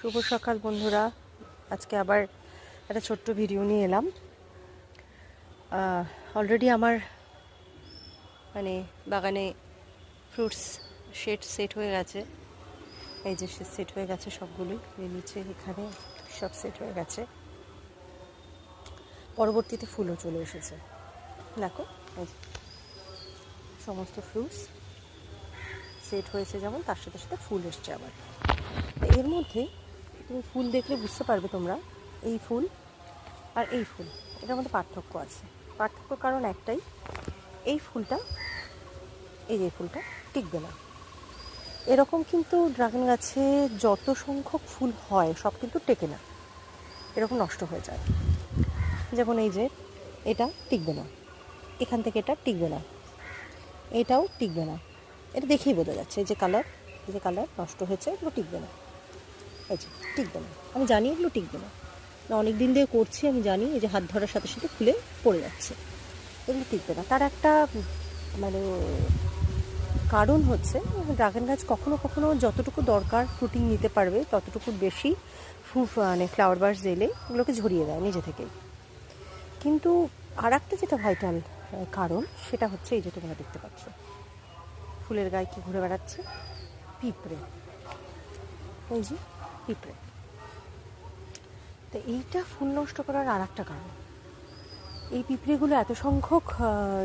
শুভ সকাল বন্ধুরা। আজকে আবার একটা ছোট্ট ভিডিও নিয়ে এলাম। অলরেডি আমার বাগানে ফ্রুটস সেট হয়ে গেছে। এই যে সেট হয়ে গেছে সবগুলোই, নিচে এখানে সব সেট হয়ে গেছে। পরবর্তীতে ফুলও চলে এসেছে। দেখো এই সমস্ত ফ্রুটস সেট হয়েছে, যেমন তার সাথে সাথে ফুল এসছে আবার। এর মধ্যে তুমি ফুল দেখলে বুঝতে পারবে তোমরা, এই ফুল আর এই ফুল এটার মধ্যে পার্থক্য আছে। পার্থক্য কারণ একটাই, এই ফুলটা, এই যে ফুলটা টিকবে না। এরকম কিন্তু ড্রাগন গাছে যত সংখ্যক ফুল হয় সব কিন্তু টেকে না, এরকম নষ্ট হয়ে যায়। যেমন এই যে এটা টিকবে না, এখান থেকে এটা টিকবে না, এটাও টিকবে না। এটা দেখেই বোঝা যাচ্ছে, এই যে কালার নষ্ট হয়েছে, এগুলো টিকবে না। এই যে টিকবে না, আমি জানি এগুলো টিকবে না, অনেক দিন দিয়ে করছি, আমি জানি। এই যে হাত ধরার সাথে সাথে খুলে পড়ে যাচ্ছে, এগুলো টিকবে না। তার একটা কারণ হচ্ছে, ড্রাগন গাছ কখনো কখনো যতটুকু দরকার ফ্রুটিং নিতে পারবে ততটুকু বেশি ফ্লাওয়ার বার্ডস এলে ওগুলোকে ঝরিয়ে দেয় নিজে থেকেই। কিন্তু আর একটা যেটা ভাইটাল কারণ, সেটা হচ্ছে এই যে তোমরা দেখতে পাচ্ছ ফুলের গায়ে কি ঘুরে বেড়াচ্ছে, পিঁপড়ে। এই যে পিঁপড়ে, তো এইটা ফুল নষ্ট করার আর একটা কারণ। এই পিঁপড়েগুলো এত সংখ্যক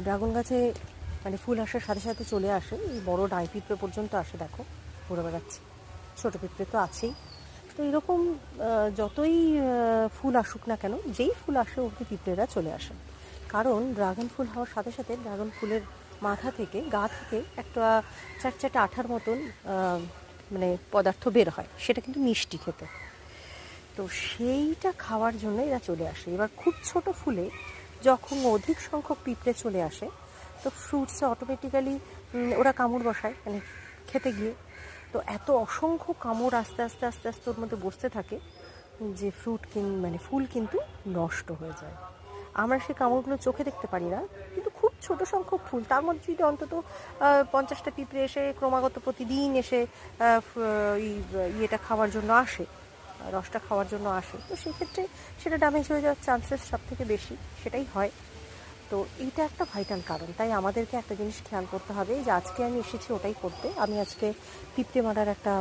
ড্রাগন গাছে ফুল আসার সাথে সাথে চলে আসে, এই বড় ডাই পিঁপড়ে পর্যন্ত আসে। দেখো ঘুরে বেড়াচ্ছে, ছোটো পিঁপড়ে তো আছেই। তো এরকম যতই ফুল আসুক না কেন, যেই ফুল আসে ওকে পিঁপড়েরা চলে আসে। কারণ ড্রাগন ফুল হওয়ার সাথে সাথে ড্রাগন ফুলের মাথা থেকে, গা থেকে একটা চারচাটে আঠার মতন পদার্থ বের হয়, সেটা কিন্তু মিষ্টি খেতে। তো সেইটা খাওয়ার জন্য এরা চলে আসে। এবার খুব ছোট ফুলে যখন অধিক সংখ্যক পিঁপড়ে চলে আসে, তো ফ্রুটসে অটোমেটিক্যালি ওরা কামড় বসায় খেতে গিয়ে। তো এত অসংখ্য কামড় আস্তে আস্তে আস্তে আস্তে ওর মধ্যে বসতে থাকে যে ফুল কিন্তু নষ্ট হয়ে যায়। আমরা সেই কামড়গুলো চোখে দেখতে পারি না, কিন্তু খুব ছোট সংখ্যক ফুল, তার মধ্যে যদি অন্তত 50টা পিঁপড়ে এসে ক্রমাগত প্রতিদিন এসে ইয়েটা খাওয়ার জন্য আসে, রসটা খাওয়ার জন্য আসে, তো সেক্ষেত্রে সেটা ড্যামেজ হয়ে যাওয়ার চান্সেস সব থেকে বেশি সেটাই হয়। তো এইটা একটা ভাইটাল কারণ। তাই আমাদেরকে একটা জিনিস খেয়াল করতে হবে, যে আজকে আমি এসেছি ওটাই করতে। আমি আজকে পিঁপড়ে মারার একটা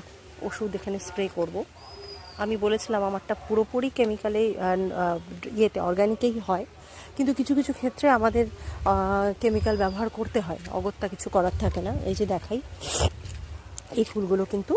ওষুধ এখানে স্প্রে করব। আমি বলেছিলাম আমারটা পুরোপুরি কেমিক্যালে অর্গ্যানিকেই হয়, কিন্তু কিছু কিছু ক্ষেত্রে আমাদের কেমিক্যাল ব্যবহার করতে হয়, অগত্যা কিছু করার থাকে না। এই যে দেখাই, এই ফুলগুলো কিন্তু